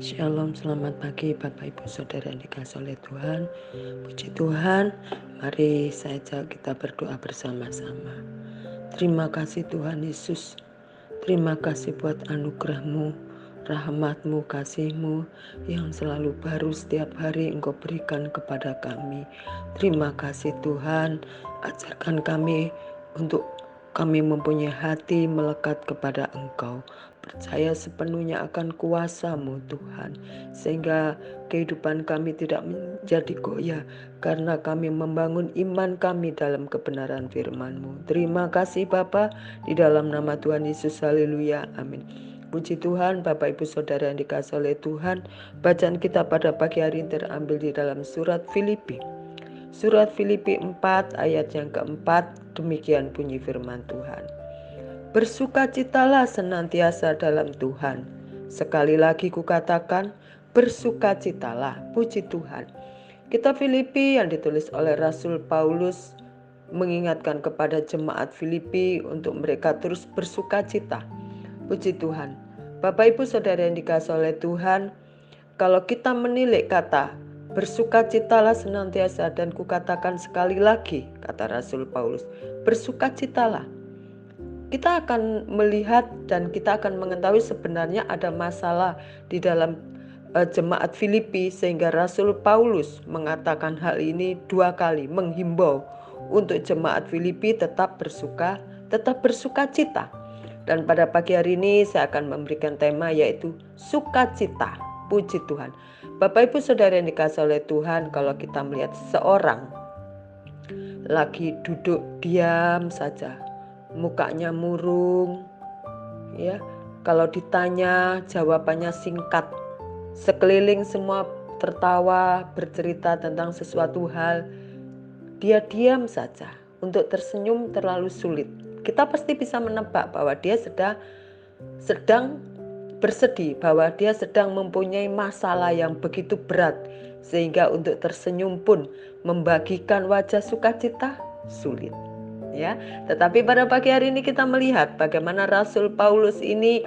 Shalom, selamat pagi Bapak Ibu Saudara yang dikasihi oleh Tuhan. Puji Tuhan, mari saja kita berdoa bersama-sama. Terima kasih Tuhan Yesus, terima kasih buat anugerah-Mu, rahmat-Mu, kasih-Mu yang selalu baru setiap hari Engkau berikan kepada kami. Terima kasih Tuhan, ajarkan kami untuk kami mempunyai hati melekat kepada Engkau, percaya sepenuhnya akan kuasa-Mu Tuhan, sehingga kehidupan kami tidak menjadi goyah karena kami membangun iman kami dalam kebenaran firman-Mu. Terima kasih Bapa, di dalam nama Tuhan Yesus, haleluya, amin. Puji Tuhan, Bapak Ibu Saudara yang dikasihi oleh Tuhan, bacaan kita pada pagi hari ini terambil di dalam surat Filipi. Surat Filipi 4 ayat yang keempat, demikian bunyi firman Tuhan. Bersukacitalah senantiasa dalam Tuhan. Sekali lagi kukatakan, bersukacitalah. Puji Tuhan. Kitab Filipi yang ditulis oleh Rasul Paulus mengingatkan kepada jemaat Filipi untuk mereka terus bersukacita. Puji Tuhan. Bapak Ibu Saudara yang dikasihi oleh Tuhan, kalau kita menilik kata bersukacitalah senantiasa, dan kukatakan sekali lagi, kata Rasul Paulus, bersukacitalah. Kita akan melihat dan kita akan mengetahui sebenarnya ada masalah di dalam jemaat Filipi, sehingga Rasul Paulus mengatakan hal ini dua kali, menghimbau untuk jemaat Filipi tetap bersukacita. Dan pada pagi hari ini saya akan memberikan tema yaitu sukacita. Puji Tuhan. Bapak Ibu Saudara yang dikasihi oleh Tuhan, kalau kita melihat seseorang lagi duduk diam saja, mukanya murung, ya, kalau ditanya jawabannya singkat, sekeliling semua tertawa bercerita tentang sesuatu hal, dia diam saja, untuk tersenyum terlalu sulit. Kita pasti bisa menebak bahwa dia sedang bersedih, bahwa dia sedang mempunyai masalah yang begitu berat, sehingga untuk tersenyum pun membagikan wajah sukacita sulit. Ya, tetapi pada pagi hari ini kita melihat bagaimana Rasul Paulus ini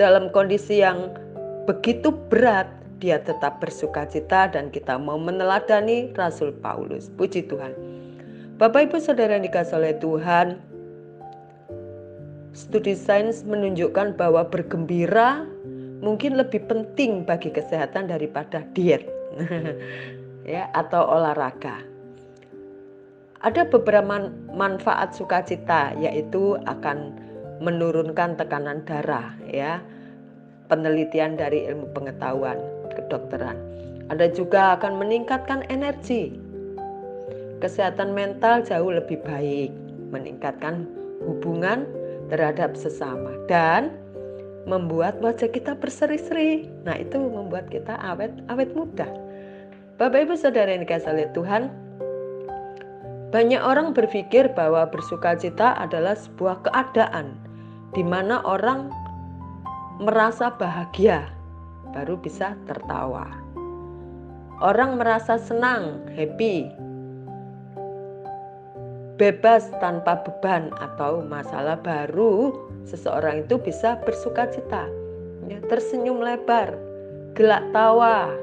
dalam kondisi yang begitu berat, dia tetap bersukacita, dan kita mau meneladani Rasul Paulus. Puji Tuhan. Bapak Ibu Saudara yang dikasihi oleh Tuhan, studi sains menunjukkan bahwa bergembira mungkin lebih penting bagi kesehatan daripada diet ya, atau olahraga. Ada beberapa manfaat sukacita, yaitu akan menurunkan tekanan darah, ya. Penelitian dari ilmu pengetahuan kedokteran. Ada juga akan meningkatkan energi. Kesehatan mental jauh lebih baik, meningkatkan hubungan terhadap sesama, dan membuat wajah kita berseri-seri. Nah, itu membuat kita awet muda. Bapak Ibu Saudara yang dikasihi oleh Tuhan, banyak orang berpikir bahwa bersukacita adalah sebuah keadaan di mana orang merasa bahagia baru bisa tertawa. Orang merasa senang, happy, bebas tanpa beban atau masalah, baru seseorang itu bisa bersukacita, ya, tersenyum lebar, gelak tawa.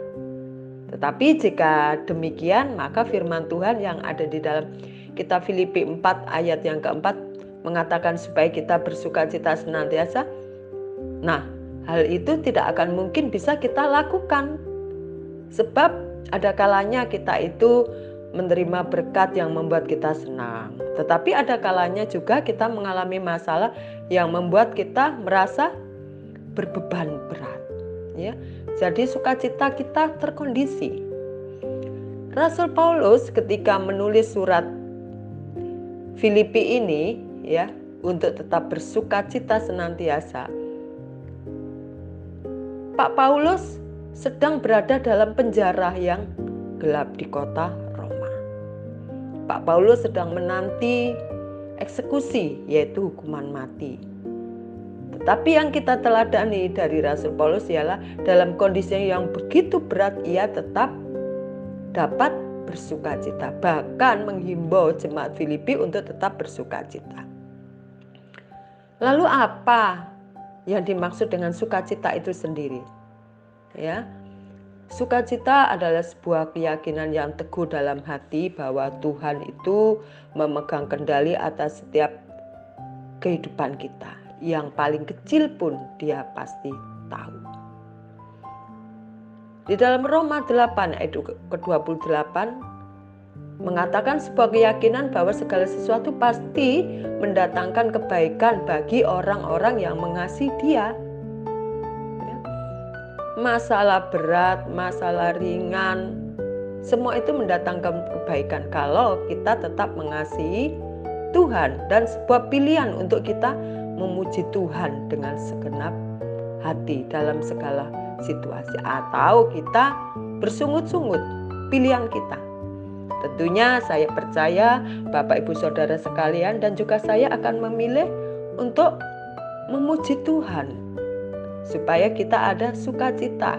Tetapi jika demikian, maka firman Tuhan yang ada di dalam kitab Filipi 4 ayat yang keempat mengatakan supaya kita bersukacita senantiasa. Nah, hal itu tidak akan mungkin bisa kita lakukan, sebab ada kalanya kita itu menerima berkat yang membuat kita senang, tetapi ada kalanya juga kita mengalami masalah yang membuat kita merasa berbeban berat, ya. Jadi sukacita kita terkondisi. Rasul Paulus ketika menulis surat Filipi ini, ya, untuk tetap bersukacita senantiasa, Pak Paulus sedang berada dalam penjara yang gelap di kota Roma. Pak Paulus sedang menanti eksekusi, yaitu hukuman mati. Tetapi yang kita teladani dari Rasul Paulus ialah dalam kondisi yang begitu berat, ia tetap dapat bersukacita, bahkan menghimbau jemaat Filipi untuk tetap bersukacita. Lalu apa yang dimaksud dengan sukacita itu sendiri? ya. Sukacita adalah sebuah keyakinan yang teguh dalam hati bahwa Tuhan itu memegang kendali atas setiap kehidupan kita. Yang paling kecil pun Dia pasti tahu. Di dalam Roma 8 ayat ke-28 mengatakan sebuah keyakinan bahwa segala sesuatu pasti mendatangkan kebaikan bagi orang-orang yang mengasihi Dia. Masalah berat, masalah ringan, semua itu mendatangkan kebaikan kalau kita tetap mengasihi Tuhan. Dan sebuah pilihan untuk kita memuji Tuhan dengan segenap hati dalam segala situasi. Atau kita bersungut-sungut, pilihan kita. Tentunya saya percaya Bapak Ibu Saudara sekalian dan juga saya akan memilih untuk memuji Tuhan, supaya kita ada sukacita.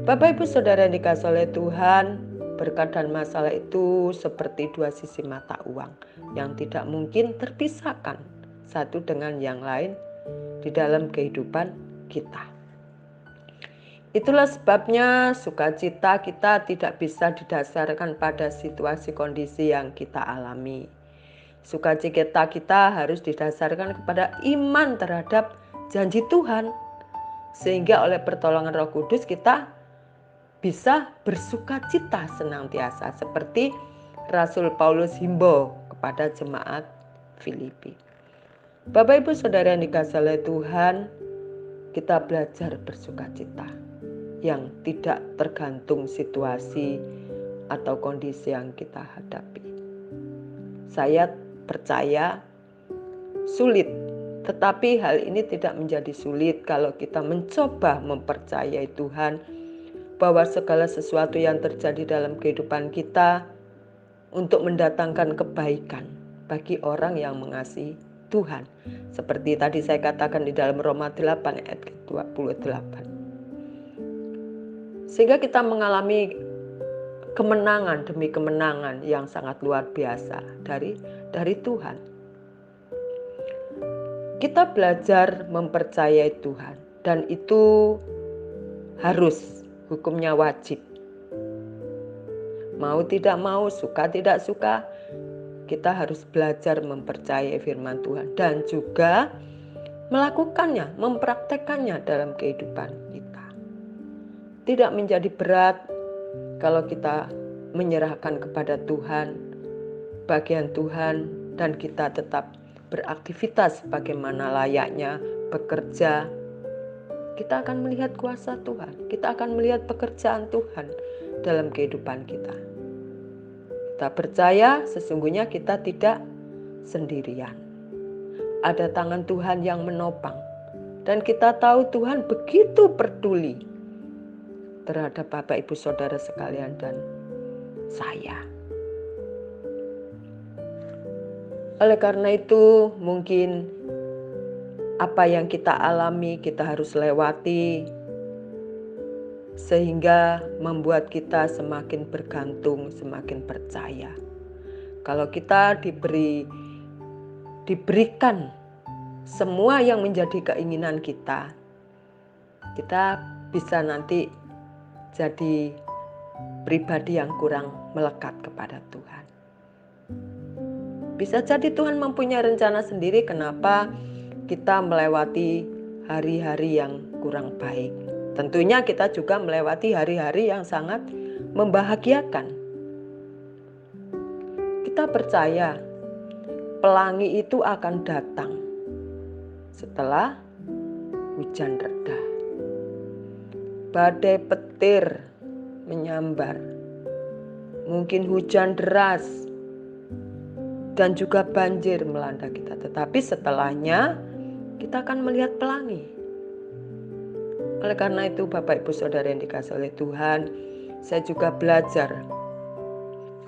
Bapak Ibu Saudara yang dikasihi oleh Tuhan, berkat dan masalah itu seperti dua sisi mata uang yang tidak mungkin terpisahkan satu dengan yang lain di dalam kehidupan kita. Itulah sebabnya sukacita kita tidak bisa didasarkan pada situasi kondisi yang kita alami. Sukacita kita harus didasarkan kepada iman terhadap janji Tuhan, sehingga oleh pertolongan Roh Kudus kita bisa bersukacita senantiasa seperti Rasul Paulus himbau kepada jemaat Filipi. Bapak Ibu Saudara yang dikasihi oleh Tuhan, kita belajar bersukacita yang tidak tergantung situasi atau kondisi yang kita hadapi. Saya percaya sulit, tetapi hal ini tidak menjadi sulit kalau kita mencoba mempercayai Tuhan bahwa segala sesuatu yang terjadi dalam kehidupan kita untuk mendatangkan kebaikan bagi orang yang mengasihi Tuhan. Seperti tadi saya katakan di dalam Roma 8 ayat 28. Sehingga kita mengalami kemenangan demi kemenangan yang sangat luar biasa dari Tuhan. Kita belajar mempercayai Tuhan dan itu harus, hukumnya wajib. Mau tidak mau, suka tidak suka, kita harus belajar mempercayai firman Tuhan dan juga melakukannya, mempraktekannya dalam kehidupan kita. Tidak menjadi berat kalau kita menyerahkan kepada Tuhan bagian Tuhan dan kita tetap beraktivitas bagaimana layaknya bekerja. Kita akan melihat kuasa Tuhan, kita akan melihat pekerjaan Tuhan dalam kehidupan kita. Kita percaya sesungguhnya kita tidak sendirian. Ada tangan Tuhan yang menopang dan kita tahu Tuhan begitu peduli terhadap Bapak Ibu Saudara sekalian dan saya. Oleh karena itu, mungkin apa yang kita alami kita harus lewati sehingga membuat kita semakin bergantung, semakin percaya. Kalau kita diberikan semua yang menjadi keinginan kita bisa nanti jadi pribadi yang kurang melekat kepada Tuhan. Bisa jadi Tuhan mempunyai rencana sendiri kenapa kita melewati hari-hari yang kurang baik. Tentunya kita juga melewati hari-hari yang sangat membahagiakan. Kita percaya pelangi itu akan datang setelah hujan reda. Badai petir menyambar, mungkin hujan deras, dan juga banjir melanda kita. Tetapi setelahnya kita akan melihat pelangi. Oleh karena itu Bapak Ibu Saudara yang dikasihi oleh Tuhan, saya juga belajar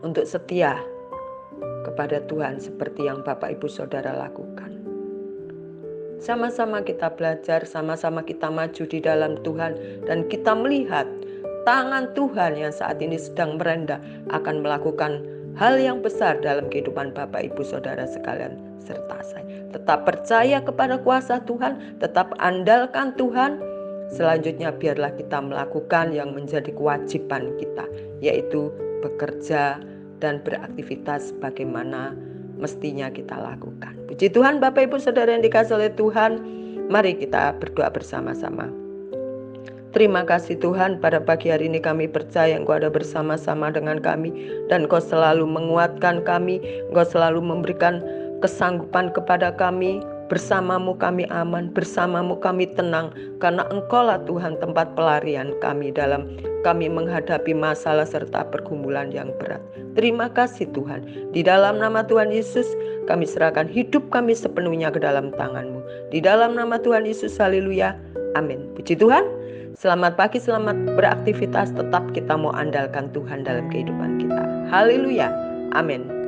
untuk setia kepada Tuhan seperti yang Bapak Ibu Saudara lakukan. Sama-sama kita belajar, sama-sama kita maju di dalam Tuhan dan kita melihat tangan Tuhan yang saat ini sedang merendah akan melakukan hal yang besar dalam kehidupan Bapak Ibu Saudara sekalian serta saya. Tetap percaya kepada kuasa Tuhan, tetap andalkan Tuhan Selanjutnya biarlah kita melakukan yang menjadi kewajiban kita, yaitu bekerja dan beraktivitas bagaimana mestinya kita lakukan. Puji Tuhan, Bapak Ibu Saudara yang dikasihi oleh Tuhan, mari kita berdoa bersama-sama. Terima kasih Tuhan, pada pagi hari ini kami percaya Engkau ada bersama-sama dengan kami, dan Engkau selalu menguatkan kami, Engkau selalu memberikan kesanggupan kepada kami. Bersamamu kami aman, bersamamu kami tenang, karena Engkaulah Tuhan tempat pelarian kami dalam kami menghadapi masalah serta pergumulan yang berat. Terima kasih Tuhan, di dalam nama Tuhan Yesus kami serahkan hidup kami sepenuhnya ke dalam tangan-Mu. Di dalam nama Tuhan Yesus, haleluya, amin. Puji Tuhan. Selamat pagi, selamat beraktivitas, tetap kita mau andalkan Tuhan dalam kehidupan kita. Haleluya, amin.